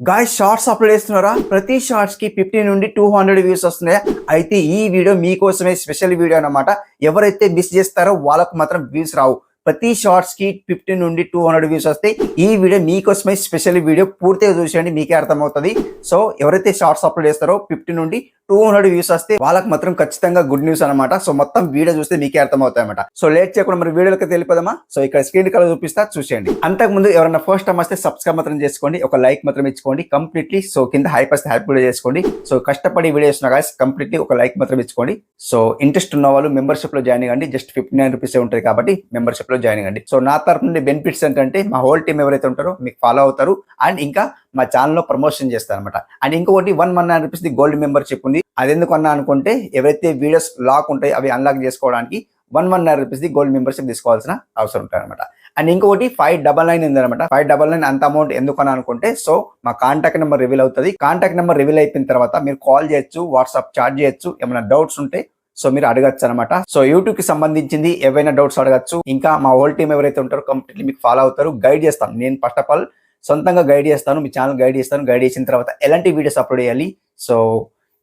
Guys shorts upload చేస్తున్నారా? ప్రతి shorts కి 50 నుండి 200 వ్యూస్ వస్తున్నాయి. అయితే ఈ వీడియో మీకోసమే స్పెషల్ వీడియో అన్నమాట. ఎవరైతే మిస్ చేస్తారో వాళ్ళకు మాత్రం వ్యూస్ రావు. ప్రతి షార్ట్స్ కి 50 నుండి 200 వ్యూస్ వస్తాయి. ఈ వీడియో మీకోసమే స్పెషల్ వీడియో, పూర్తిగా చూసేయండి, మీకే అర్థమవుతుంది. సో ఎవరైతే షార్ట్స్ అప్లోడ్ చేస్తారో 50 నుండి 200 వ్యూస్ వస్తే వాళ్ళకి మాత్రం ఖచ్చితంగా గుడ్ న్యూస్ అనమాట. సో మొత్తం వీడియో చూస్తే మీకే అర్థమవుతాయి అనమాట. సో లేట్ చేయకుండా మరి వీడియోకి తెలిపదమ్మా. సో ఇక్కడ స్క్రీన్ కలర్ చూపిస్తా, చూసేయండి. అంతకుముందు ఎవరైనా ఫస్ట్ టైం వస్తే సబ్స్క్రైబ్ మాత్రం చేసుకోండి, ఒక లైక్ మాత్రం ఇచ్చుకోండి కంప్లీట్లీ. సో కింద హైప్ వస్తే హైప్ కూడా చేసుకోండి. సో కష్టపడి వీడియో చేస్తున్నా గాయ్స్, కంప్లీట్లీ ఒక లైక్ మాత్రం ఇచ్చుకోండి. సో ఇంట్రెస్ట్ ఉన్న వాళ్ళు మెంబర్షిప్ లో జాయిన్ అవ్వండి. జస్ట్ 59 రూపీస్ ఉంటుంది కాబట్టి మెంబర్షిప్ లో జాయిన్ అవ్వండి. సో నా తరఫు నుండి బెనిఫిట్స్ ఏంటంటే మా హోల్ టీం ఎవరైతే ఉంటారో మీకు ఫాలో అవుతారు, అండ్ ఇంకా మా ఛానల్లో ప్రమోషన్ చేస్తారు అనమాట. అండ్ ఇంకొకటి 119 రూపీస్ ది గోల్డ్ మెంబర్షిప్ ఉంది. అది ఎందుకు అన్నా అనుకుంటే ఎవరైతే వీడియోస్ లాక్ ఉంటాయి అవి అన్లాక్ చేసుకోవడానికి 119 రూపీస్ ది గోల్డ్ మెంబర్షిప్ తీసుకోవాల్సిన అవసరం ఉంటుంది అనమాట. అండ్ ఇంకొకటి 599 ఉంది అనమాట. 599 అంత అమౌంట్ ఎందుకు అని అనుకుంటే, సో మా కాంటాక్ట్ నెంబర్ రివీల్ అవుతుంది. కాంటాక్ట్ నెంబర్ రివీల్ అయిపోయిన తర్వాత మీరు కాల్ చేయొచ్చు, వాట్సాప్ చాట్ చేయొచ్చు, ఏమైనా డౌట్స్ ఉంటే సో మీరు అడగచ్చు అనమాట. సో యూట్యూబ్ కి సంబంధించింది ఏవైనా డౌట్స్ అడగచ్చు. ఇంకా మా హోల్ టీం ఎవరైతే ఉంటారో కంప్లీట్లీ మీకు ఫాలో అవుతారు, గైడ్ చేస్తాను. నేను ఫస్ట్ ఆఫ్ ఆల్ సొంతంగా గైడ్ చేస్తాను, మీ ఛానల్ గైడ్ చేస్తాను. గైడ్ చేసిన తర్వాత ఎలాంటి వీడియోస్ అప్లోడ్ చేయాలి, సో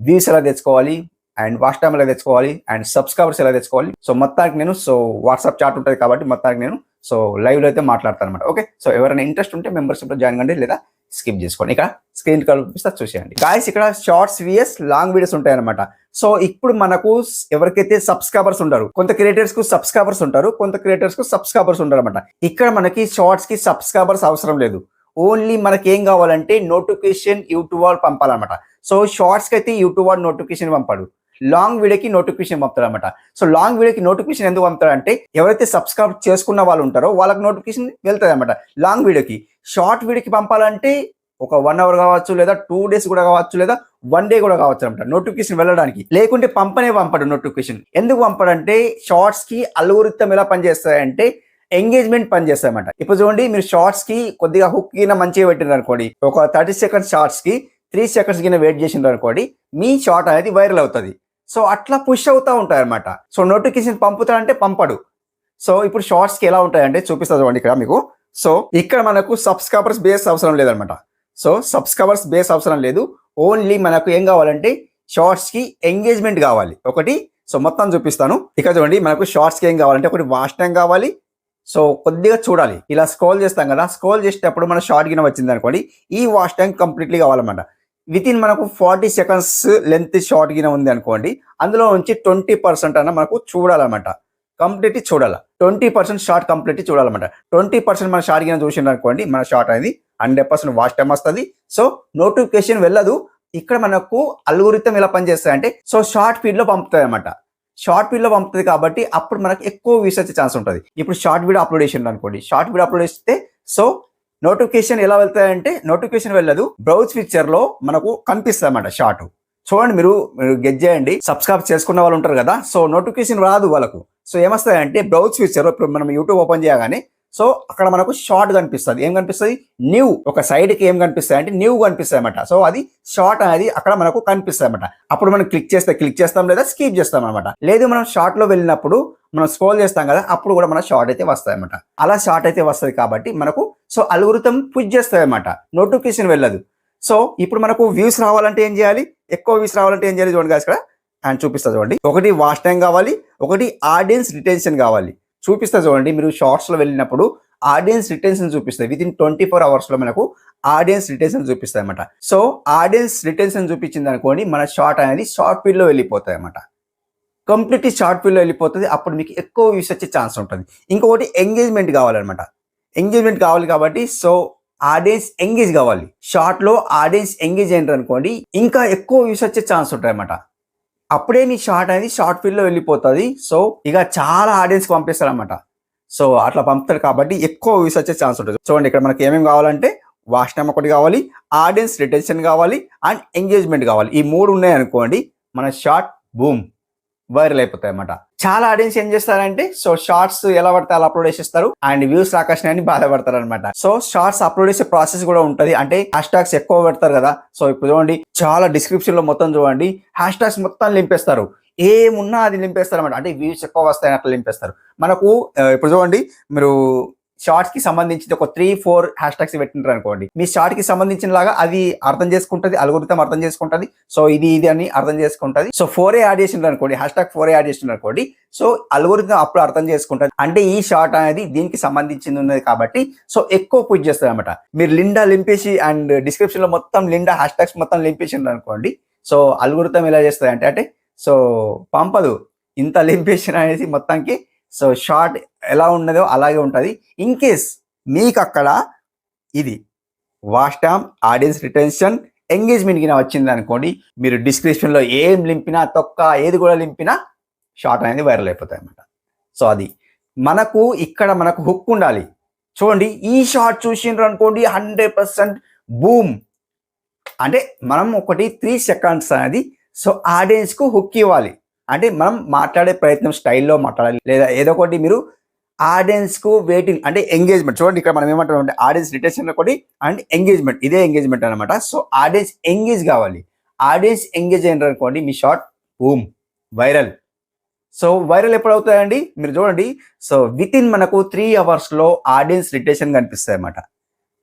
వ్యూస్ ఎలా తెచ్చుకోవాలి, అండ్ వాచ్ టైం ఎలా తెచ్చుకోవాలి, అండ్ సబ్స్క్రైబర్స్ ఎలా తెచ్చుకోవాలి. సో మొత్తానికి నేను సో వాట్సాప్ చాట్ ఉంటుంది కాబట్టి మొత్తానికి నేను సో లైవ్ లో అయితే మాట్లాడతాను అనమాట. ఓకే, సో ఎవరైనా ఇంట్రెస్ట్ ఉంటే మెంబర్షిప్ లో జాయిన్ కండి, లేదా స్కిప్ చేసుకోండి. ఇక్కడ స్క్రీన్ కనిపిస్తా, చూసేయండి. గాయ్స్ ఇక్కడ షార్ట్స్ విఎస్ లాంగ్ వీడియోస్ ఉంటాయి అనమాట. సో ఇప్పుడు మనకు ఎవరికైతే సబ్స్క్రైబర్స్ ఉంటారు, కొంత క్రియేటర్స్ కు సబ్స్క్రైబర్స్ ఉంటారు, కొంత క్రియేటర్స్ కు సబ్స్క్రైబర్స్ ఉంటారు అనమాట. ఇక్కడ మనకి షార్ట్స్ కి సబ్స్క్రైబర్స్ అవసరం లేదు. ఓన్లీ మనకి ఏం కావాలంటే నోటిఫికేషన్ యూట్యూబ్ వాళ్ళు పంపాలన్నమాట. సో షార్ట్స్ కి అయితే యూట్యూబ్ వాడు నోటిఫికేషన్ పంపాడు, లాంగ్ వీడియోకి నోటిఫికేషన్ పంపుతారు అనమాట. సో లాంగ్ వీడియోకి నోటిఫికేషన్ ఎందుకు పంపుతారు అంటే ఎవరైతే సబ్స్క్రైబ్ చేసుకున్న వాళ్ళు ఉంటారో వాళ్ళకి నోటిఫికేషన్ వెళ్తుంది అనమాట లాంగ్ వీడియోకి. షార్ట్ వీడియోకి పంపాలంటే ఒక 1 అవర్ కావచ్చు, లేదా 2 డేస్ కూడా కావచ్చు, లేదా 1 డే కూడా కావచ్చు అనమాట నోటిఫికేషన్ వెళ్ళడానికి. లేకుంటే పంపడు నోటిఫికేషన్. ఎందుకు పంపడంటే షార్ట్స్ కి అల్గోరిథం ఎలా పనిచేస్తాయంటే ఎంగేజ్మెంట్ పనిచేస్తాయి అన్నమాట. ఇప్పుడు చూడండి, మీరు షార్ట్స్ కి కొద్దిగా హుక్ కింద మంచిగా పెట్టినారు అనుకోండి, ఒక 30 సెకండ్స్ షార్ట్స్ కి 3 సెకండ్స్ కింద వెయిట్ చేసినారు అనుకోండి, మీ షార్ట్ అనేది వైరల్ అవుతుంది. సో అట్లా పుష్ అవుతా ఉంటాయి అనమాట. సో నోటిఫికేషన్ పంపుతాడంటే పంపడు. సో ఇప్పుడు షార్ట్స్ కి ఎలా ఉంటాయంటే చూపిస్తా చూడండి ఇక్కడ మీకు. సో ఇక్కడ మనకు సబ్స్క్రైబర్స్ బేస్ అవసరం లేదనమాట. సో సబ్స్క్రైబర్స్ బేస్ అవసరం లేదు. ఓన్లీ మనకు ఏం కావాలంటే షార్ట్స్ కి ఎంగేజ్మెంట్ కావాలి ఒకటి. సో మొత్తం చూపిస్తాను. ఇక్కడ చూడండి, మనకు షార్ట్స్ కి ఏం కావాలంటే ఒకటి వాచ్ టైం కావాలి. సో కొద్దిగా చూడాలి, ఇలా స్క్రోల్ చేస్తాం కదా, స్క్రోల్ చేసేటప్పుడు మన షార్ట్ గిన వచ్చింది అనుకోండి, ఈ వాచ్ టైం కంప్లీట్లీ కావాలన్నమాట. విత్ ఇన్ మనకు 40 సెకండ్స్ లెంత్ షార్ట్ గిన ఉంది అనుకోండి, అందులో నుంచి 20% అన్న మనకు చూడాలన్నమాట. కంప్లీట్లీ చూడాలి, 20% షార్ట్ కంప్లీట్లీ చూడాలన్నమాట. 20% మన షార్ట్ గిన చూసింది అనుకోండి, మన షార్ట్ అనేది 100% వాచ్ టైం వస్తుంది. సో నోటిఫికేషన్ వెళ్ళదు. ఇక్కడ మనకు అల్గోరిథం ఎలా పనిచేస్తాయంటే, సో షార్ట్ ఫీడ్ లో పంపుతాయి అనమాట. షార్ట్ వీడియో పంపుతుంది కాబట్టి అప్పుడు మనకు ఎక్కువ వ్యూస్ వచ్చే ఛాన్స్ ఉంటుంది. ఇప్పుడు షార్ట్ వీడియో అప్లోడ్ చేసిండు అనుకోండి, షార్ట్ వీడియో అప్లోడ్ చేస్తే సో నోటిఫికేషన్ ఎలా వెళ్తాయంటే, నోటిఫికేషన్ వెళ్ళదు, బ్రౌజ్ ఫీచర్ లో మనకు కనిపిస్తుంది అన్నమాట షార్ట్. చూడండి, మీరు గెట్ చేయండి. సబ్స్క్రైబ్ చేసుకున్న వాళ్ళు ఉంటారు కదా, సో నోటిఫికేషన్ రాదు వాళ్ళకు. సో ఏమొస్తాయంటే బ్రౌజ్ ఫీచర్, ఇప్పుడు మనం యూట్యూబ్ ఓపెన్ చేయగానే సో అక్కడ మనకు షార్ట్ కనిపిస్తుంది. ఏం కనిపిస్తుంది? న్యూ. ఒక సైడ్ కి ఏం కనిపిస్తాయి అంటే న్యూ కనిపిస్తాయి అన్నమాట. సో అది షార్ట్ అనేది అక్కడ మనకు కనిపిస్తాయి అన్నమాట. అప్పుడు మనం క్లిక్ చేస్తాం, లేదా స్కిప్ చేస్తాం అనమాట. లేదు మనం షార్ట్ లో వెళ్ళినప్పుడు మనం స్క్రోల్ చేస్తాం కదా, అప్పుడు కూడా మన షార్ట్ అయితే వస్తాయి అన్నమాట. అలా షార్ట్ అయితే వస్తుంది కాబట్టి మనకు సో అల్గోరిథం పుష్ చేస్తాయి అన్నమాట, నోటిఫికేషన్ వెళ్ళదు. సో ఇప్పుడు మనకు వ్యూస్ రావాలంటే ఏం చేయాలి, ఎక్కువ వ్యూస్ రావాలంటే ఏం చేయాలి చూడండి ఇక్కడ అండ్ చూపిస్తా చూడండి. ఒకటి వాచ్ టైం కావాలి, ఒకటి ఆడియన్స్ రిటెన్షన్ కావాలి. చూపిస్తా చూడండి, మీరు షార్ట్స్ లో వెళ్ళినప్పుడు ఆడియన్స్ రిటెన్షన్ చూపిస్తాయి. విత్ ఇన్ 24 అవర్స్ లో మనకు ఆడియన్స్ రిటెన్షన్ చూపిస్తాయి అన్నమాట. సో ఆడియన్స్ రిటెన్షన్ చూపించింది అనుకోండి, మన షార్ట్ అనేది షార్ట్ ఫీడ్ లో వెళ్ళిపోతాయి అన్నమాట. కంప్లీట్లీ షార్ట్ ఫీడ్ లో వెళ్ళిపోతుంది. అప్పుడు మీకు ఎక్కువ వ్యూస్ వచ్చే ఛాన్స్ ఉంటుంది. ఇంకొకటి ఎంగేజ్మెంట్ కావాలన్నమాట. ఎంగేజ్మెంట్ కావాలి కాబట్టి సో ఆడియన్స్ ఎంగేజ్ కావాలి. షార్ట్ లో ఆడియన్స్ ఎంగేజ్ అయ్యారు అనుకోండి, ఇంకా ఎక్కువ వ్యూస్ వచ్చే ఛాన్స్ ఉంటాయి అన్నమాట. అప్పుడే మీ షార్ట్ అనేది షార్ట్ ఫీల్డ్ లో వెళ్ళిపోతుంది. సో ఇక చాలా ఆడియన్స్ పంపిస్తారు అనమాట. సో అట్లా పంపుతారు కాబట్టి ఎక్కువ వ్యూస్ వచ్చే ఛాన్స్ ఉంటుంది. చూడండి, ఇక్కడ మనకి ఏమేమి కావాలంటే వాచ్ టైం ఒకటి కావాలి, ఆడియన్స్ రిటెన్షన్ కావాలి, అండ్ ఎంగేజ్మెంట్ కావాలి. ఈ 3 ఉన్నాయి అనుకోండి, మన షార్ట్ బూమ్ వైరల్ అయిపోతాయి అన్నమాట. చాలా ఆడియన్స్ ఏం చేస్తారంటే సో షార్ట్స్ ఎలా పడితే అలా అప్లోడ్ చేసేస్తారు, అండ్ వ్యూస్ ఆకర్షణ బాధపడతారు అనమాట. సో షార్ట్స్ అప్లోడ్ చేసే ప్రాసెస్ కూడా ఉంటది. అంటే హ్యాష్ ట్యాగ్స్ ఎక్కువ పెడతారు కదా. సో ఇప్పుడు చూడండి, చాలా డిస్క్రిప్షన్ లో మొత్తం చూడండి, హ్యాష్ ట్యాగ్స్ మొత్తం నింపేస్తారు. ఏమున్నా అది నింపేస్తారు అనమాట. అంటే వ్యూస్ ఎక్కువ వస్తాయని అట్లా నింపేస్తారు. మనకు ఇప్పుడు చూడండి, మీరు షార్ట్స్ కి సంబంధించి ఒక 3-4 హ్యాష్ ట్యాగ్స్ పెట్టినారు అనుకోండి, మీ షార్ట్ కి సంబంధించిన లాగా అది అర్థం చేసుకుంటది, అల్గోరిథం అర్థం చేసుకుంటది. సో ఇది అని అర్థం చేసుకుంటది. సో 4 యాడ్ చేసినారు అనుకోండి, హ్యాష్ ట్యాగ్ 4 యాడ్ చేసినారు అనుకోండి, సో అల్గోరిథం అప్పుడు అర్థం చేసుకుంటది అంటే ఈ షార్ట్ అనేది దీనికి సంబంధించింది ఉన్నది కాబట్టి సో ఎక్కువ పుష్ చేస్తుంది అనమాట. మీరు లిండా లింపేసి అండ్ డిస్క్రిప్షన్ లో మొత్తం లిండా హ్యాష్ ట్యాగ్స్ మొత్తం లింపేసిండ్రు అనుకోండి, సో అల్గోరిథం ఎలా చేస్తుంది అంటే సో పంపదు, ఇంత లింపేషన్ అనేది మొత్తానికి. సో షార్ట్ ఎలా ఉన్నదో అలాగే ఉంటుంది. ఇన్ కేస్ మీకు అక్కడ ఇది watch time, audience retention, engagement కింద వచ్చింది అనుకోండి, మీరు డిస్క్రిప్షన్ లో ఏం లింపినా తొక్క ఏది కూడా లింపినా షార్ట్ అనేది వైరల్ అయిపోతాయి అన్నమాట. సో అది మనకు ఇక్కడ మనకు హుక్ ఉండాలి. చూడండి ఈ షార్ట్ చూసిండ్రు అనుకోండి 100% బూమ్. అంటే మనం ఒకటి 3 సెకండ్స్ అనేది సో ఆడియన్స్ కు హుక్ ఇవ్వాలి. అంటే మనం మాట్లాడే ప్రయత్నం స్టైల్లో మాట్లాడాలి, లేదా ఏదో ఒకటి మీరు ఆడియన్స్ కు వెయిటింగ్ అంటే ఎంగేజ్మెంట్. చూడండి ఇక్కడ మనం ఏమంటాం అంటే ఆడియన్స్ రిటెన్షన్ ఒకటి అండ్ ఎంగేజ్మెంట్, ఇదే ఎంగేజ్మెంట్ అనమాట. సో ఆడియన్స్ ఎంగేజ్ కావాలి. ఆడియన్స్ ఎంగేజ్ అయినారు అనుకోండి మీ short boom viral. So viral ఎప్పుడు అవుతాయండి మీరు చూడండి. సో విత్ ఇన్ మనకు 3 hours లో ఆడియన్స్ రిటెన్షన్ కనిపిస్తాయి అన్నమాట.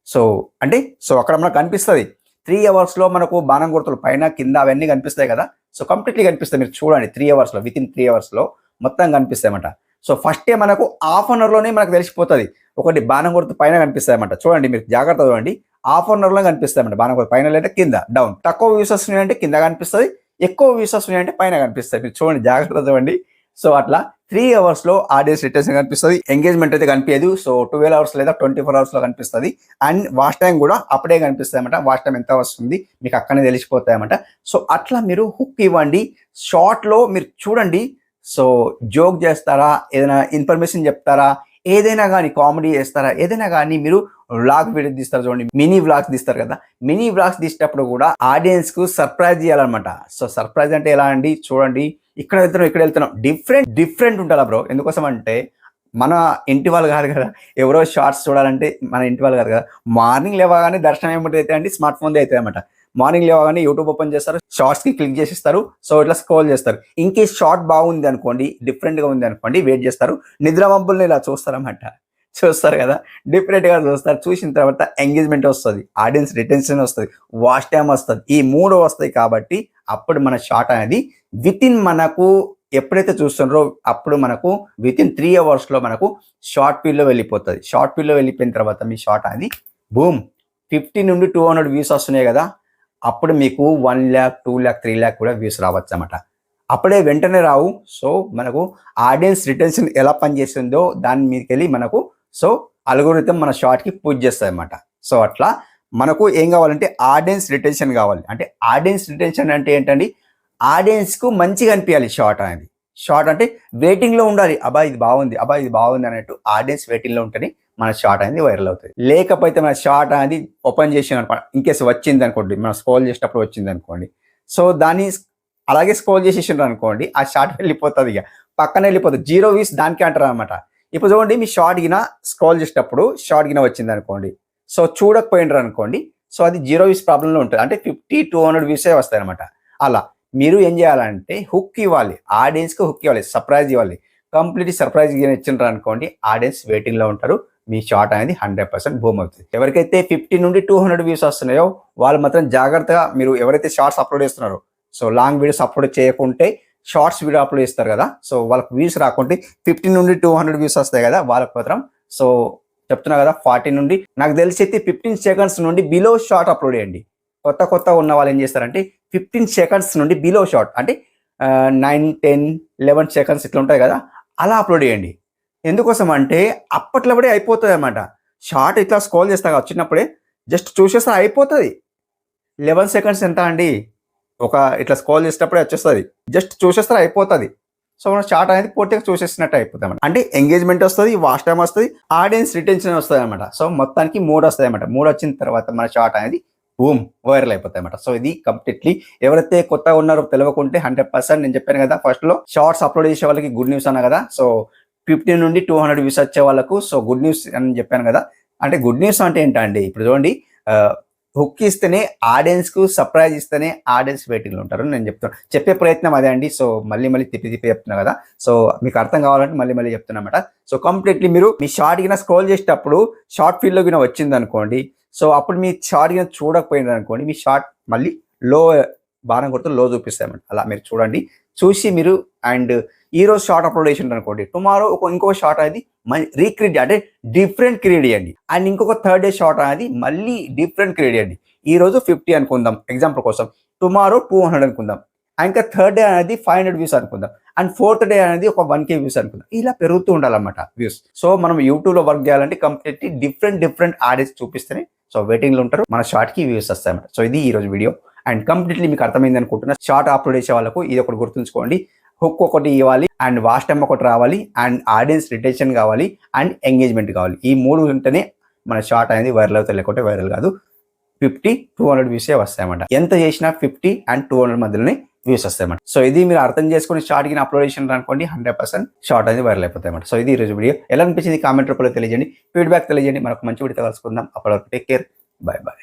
సో అంటే సో అక్కడ మనకు కనిపిస్తుంది 3 hours లో మనకు బాణం గుర్తులు పైన కింద అవన్నీ కనిపిస్తాయి కదా. సో కంప్లీట్లీ కనిపిస్తాయి. మీరు చూడండి 3 hours లో, విత్ ఇన్ 3 hours లో మొత్తం కనిపిస్తాయి అన్నమాట. సో ఫస్ట్ మనకు హాఫ్ అన్ అవర్లోనే మనకు తెలిసిపోతుంది. ఒకటి బాణం గుర్తు పైన కనిపిస్తాయి అన్నమాట. చూడండి మీరు జాగ్రత్త చూడండి, హాఫ్ అన్ అవర్లో కనిపిస్తాయి అన్నమాట. బాణం గుర్తు పైన లేదా కింద డౌన్. తక్కువ వ్యూస్ వస్తున్నాయంటే కింద కనిపిస్తుంది, ఎక్కువ వ్యూస్ వస్తున్నాయంటే పైన కనిపిస్తాయి. మీరు చూడండి జాగ్రత్త చూడండి. సో అట్లా 3 hours లో ఆడియన్స్ రిటెన్షన్ కనిపిస్తుంది, ఎంగేజ్మెంట్ అయితే కనిపించదు. సో 12 hours లేదా 24 hours లో కనిపిస్తుంది. అండ్ వాచ్ టైం కూడా అప్పుడే కనిపిస్తాయి అన్నమాట. వాచ్ టైం ఎంత వస్తుంది మీకు అక్కడనే తెలిసిపోతాయి అన్నమాట. సో అట్లా మీరు హుక్ ఇవ్వండి. షార్ట్ లో మీరు చూడండి. సో జోక్ చేస్తారా, ఏదైనా ఇన్ఫర్మేషన్ చెప్తారా, ఏదైనా కానీ కామెడీ చేస్తారా, ఏదైనా కానీ మీరు వ్లాగ్ వీడియో తీస్తారు చూడండి, మినీ వ్లాగ్స్ తీస్తారు కదా. మినీ వ్లాగ్స్ తీసేటప్పుడు కూడా ఆడియన్స్ కు సర్ప్రైజ్ చేయాలన్నమాట. సో సర్ప్రైజ్ అంటే ఎలా అండి, చూడండి ఇక్కడ వెళ్తున్నాం ఇక్కడ వెళ్తున్నాం, డిఫరెంట్ ఉండాలా బ్రో. ఎందుకోసం అంటే మన ఇంటి వాళ్ళు కాదు కదా, ఎవరో షార్ట్స్ చూడాలంటే మన ఇంటి వాళ్ళు కాదు కదా. మార్నింగ్ లేవగానే దర్శనం ఏమిటి అయితే అండి స్మార్ట్ ఫోన్ అయితే అనమాట. మార్నింగ్ లేవగానే యూట్యూబ్ ఓపెన్ చేస్తారు, షార్ట్స్ కి క్లిక్ చేసిస్తారు. సో ఇట్లా స్క్రోల్ చేస్తారు. ఇంకేస్ షార్ట్ బాగుంది అనుకోండి, డిఫరెంట్ గా ఉంది అనుకోండి, వెయిట్ చేస్తారు. నిద్ర వంపుల్ని ఇలా చూస్తారన్నమాట. చూస్తారు కదా, డిఫరెంట్ గా చూస్తారు. చూసిన తర్వాత ఎంగేజ్మెంట్ వస్తుంది, ఆడియన్స్ రిటెన్షన్ వస్తుంది, వాచ్ టైం వస్తుంది. ఈ 3 వస్తాయి కాబట్టి అప్పుడు మన షార్ట్ అనేది విత్ ఇన్ మనకు ఎప్పుడైతే చూస్తున్నారో అప్పుడు మనకు విత్ ఇన్ 3 hours లో మనకు షార్ట్ ఫీల్డ్ లో వెళ్ళిపోతుంది. షార్ట్ ఫీల్డ్ లో వెళ్ళిపోయిన తర్వాత మీ షార్ట్ అనేది బూమ్ 50 నుండి 200 వ్యూస్ వస్తున్నాయి కదా, అప్పుడు మీకు 1 lakh 2 lakh 3 lakh కూడా వ్యూస్ రావచ్చు అన్నమాట. అప్పుడే వెంటనే రావు. సో మనకు ఆడియన్స్ రిటెన్షన్ ఎలా పనిచేస్తుందో దాని మీదకి వెళ్ళి మనకు సో అల్గోరిథం మన షార్ట్ కి పుష్ చేస్తుంది అన్నమాట. సో అట్లా మనకు ఏం కావాలంటే ఆడియన్స్ రిటెన్షన్ కావాలి. అంటే ఆడియన్స్ రిటెన్షన్ అంటే ఏంటండి, ఆడియన్స్ కు మంచిగా అనిపించాలి షార్ట్ అనేది. షార్ట్ అంటే వెయిటింగ్ లో ఉండాలి, అబ్బా ఇది బాగుంది, అబ్బా ఇది బాగుంది అన్నట్టు ఆడియన్స్ వెయిటింగ్ లో ఉంటేనే మన షార్ట్ అనేది వైరల్ అవుతుంది. లేకపోతే మన షార్ట్ అనేది ఓపెన్ చేసి ఇన్కేస్ వచ్చింది అనుకోండి, మనం స్క్రోల్ చేసేటప్పుడు వచ్చింది అనుకోండి, సో దాన్ని అలాగే స్క్రోల్ చేసేసిండ్రు అనుకోండి, ఆ షార్ట్ వెళ్ళిపోతుంది, ఇక పక్కన వెళ్ళిపోతుంది. 0 వ్యూస్ దానికి అంటారు అనమాట. ఇప్పుడు చూడండి మీ షార్ట్ గిన స్క్రోల్ చేసేటప్పుడు షార్ట్ గిన వచ్చింది అనుకోండి, సో చూడకపోయినరు అనుకోండి, సో అది 0 వ్యూస్ ప్రాబ్లంలో ఉంటుంది. అంటే 50-200 వ్యూసే వస్తాయి అనమాట. అలా మీరు ఏం చేయాలంటే హుక్ ఇవ్వాలి, ఆడియన్స్ కి హుక్ ఇవ్వాలి, సర్ప్రైజ్ ఇవ్వాలి. కంప్లీట్ సర్ప్రైజ్ ఇచ్చిండ్రు అనుకోండి, ఆడియన్స్ వెయిటింగ్ లో ఉంటారు, మీ షార్ట్ అనేది 100% బూమ్ అవుతుంది. ఎవరికైతే 50 నుండి 200 వ్యూస్ వస్తున్నాయో వాళ్ళు మాత్రం జాగ్రత్తగా, మీరు ఎవరైతే షార్ట్స్ అప్లోడ్ చేస్తున్నారో, సో లాంగ్ వీడియోస్ అప్లోడ్ చేయకుంటే షార్ట్స్ వీడియో అప్లోడ్ చేస్తారు కదా, సో వాళ్ళకి వ్యూస్ రాకుంటే 50 నుండి 200 వ్యూస్ వస్తాయి కదా, వాళ్ళకి మాత్రం సో చెప్తున్నా కదా 40 నుండి నాకు తెలిసి అయితే 15 seconds నుండి బిలో షార్ట్ అప్లోడ్ చేయండి. కొత్త ఉన్న వాళ్ళు ఏం చేస్తారంటే 15 seconds నుండి బిలో షార్ట్ అంటే 9, 10, 11 seconds ఇట్లా ఉంటాయి కదా, అలా అప్లోడ్ చేయండి. ఎందుకోసం అంటే అప్పట్లోపడే అయిపోతుంది అనమాట. షార్ట్ ఇట్లా స్క్రోల్ చేస్తా వచ్చినప్పుడే జస్ట్ చూసేస్తే అయిపోతుంది. 11 seconds ఎంత అండి, ఒక ఇట్లా స్క్రోల్ చేసేటప్పుడే వచ్చేస్తుంది, జస్ట్ చూసేస్తే అయిపోతుంది. సో మన షార్ట్ అనేది పూర్తిగా చూసేసినట్టు అయిపోతుంది అనమాట. అంటే ఎంగేజ్మెంట్ వస్తుంది, వాచ్ టైం వస్తుంది, ఆడియన్స్ రిటెన్షన్ వస్తుంది అనమాట. సో మొత్తానికి 3 వస్తాయి అనమాట. 3 వచ్చిన తర్వాత మన షార్ట్ అనేది బూమ్ వైరల్ అయిపోతాయి అనమాట. సో ఇది కంప్లీట్లీ ఎవరైతే కొత్తగా ఉన్నారో తెలియకుంటే 100% నేను చెప్పాను కదా ఫస్ట్ లో, షార్ట్స్ అప్లోడ్ చేసే వాళ్ళకి గుడ్ న్యూస్ అన్నా కదా. సో 50 నుండి 200 వ్యూస్ వచ్చే వాళ్ళకు సో గుడ్ న్యూస్ అని చెప్పాను కదా. అంటే గుడ్ న్యూస్ అంటే ఏంటండి, ఇప్పుడు చూడండి హుక్ ఇస్తేనే ఆడియన్స్ కు సర్ప్రైజ్ ఇస్తేనే ఆడియన్స్ వెయిటింగ్ లో ఉంటారు. నేను చెప్తాను, చెప్పే ప్రయత్నం అదే అండి. సో మళ్ళీ తిప్పి చెప్తున్నా కదా, సో మీకు అర్థం కావాలంటే మళ్ళీ చెప్తున్నా అన్నమాట. సో కంప్లీట్లీ మీరు మీ షార్ట్ కింద స్క్రోల్ చేసేటప్పుడు షార్ట్ ఫీల్డ్ లో కింద వచ్చింది అనుకోండి, సో అప్పుడు మీ షార్ట్ కింద చూడకపోయినారు అనుకోండి, మీ షార్ట్ మళ్ళీ లో బాణం కొడుతూ లో చూపిస్తాయన్నమాట. అలా మీరు చూడండి, చూసి మీరు అండ్ ఈ రోజు షార్ట్ అప్లోడ్ చేసి అనుకోండి, టుమారో ఇంకో షార్ట్ అనేది రీక్రియేట్ అంటే డిఫరెంట్ క్రియేట్ చేయండి. అండ్ ఇంకొక థర్డ్ డే షార్ట్ అనేది మళ్ళీ డిఫరెంట్ క్రియేట్ చేయండి. ఈ రోజు 50 అనుకుందాం ఎగ్జాంపుల్ కోసం, టుమారో 200 అనుకుందాం, ఇంకా థర్డ్ డే అనేది 500 వ్యూస్ అనుకుందాం, అండ్ ఫోర్త్ డే అనేది ఒక 1K వ్యూస్ అనుకుందాం. ఇలా పెరుగుతూ ఉండాలన్నమాట వ్యూస్. సో మనం యూట్యూబ్ లో వర్క్ చేయాలంటే కంప్లీట్లీ డిఫరెంట్ ఆడియన్స్ చూపిస్తేనే సో వెయిటింగ్ లో ఉంటారు, మన షార్ట్ కి వ్యూస్ వస్తాయన్నమాట. సో ఇది ఈ రోజు వీడియో అండ్ కంప్లీట్లీ మీకు అర్థమైంది అనుకుంటున్నా. షార్ట్ అప్లోడ్ చేసే వాళ్ళకు ఇది ఒకటి గుర్తుంచుకోండి, హుక్ ఒకటి ఇవ్వాలి అండ్ వాచ్ టైం ఒకటి రావాలి అండ్ ఆడియన్స్ రిటెన్షన్ కావాలి అండ్ ఎంగేజ్మెంట్ కావాలి. ఈ 3 ఉంటేనే మన షార్ట్ అనేది వైరల్ అవుతాయి, లేకుంటే వైరల్ కాదు. 50-200 వ్యూసే వస్తాయన్నమాట. ఎంత చేసినా 50 and 200 మధ్యలోనే వ్యూస్ వస్తాయన్నమాట. సో ఇది మీరు అర్థం చేసుకుని షార్ట్ కి అప్లోడ్ చేసిన అనుకోండి, 100% షార్ట్ అనేది వైరల్ అయిపోతాయి అన్నమాట. సో ఇది ఈ రోజు వీడియో. ఎలా అనిపించింది కామెంట్ రూపంలో తెలియజేయండి, ఫీడ్బ్యాక్ తెలియజేయండి. మనకు మంచి వీడియో కలుసుకుందాం. అప్పటివరకు టేక్ కేర్, బై.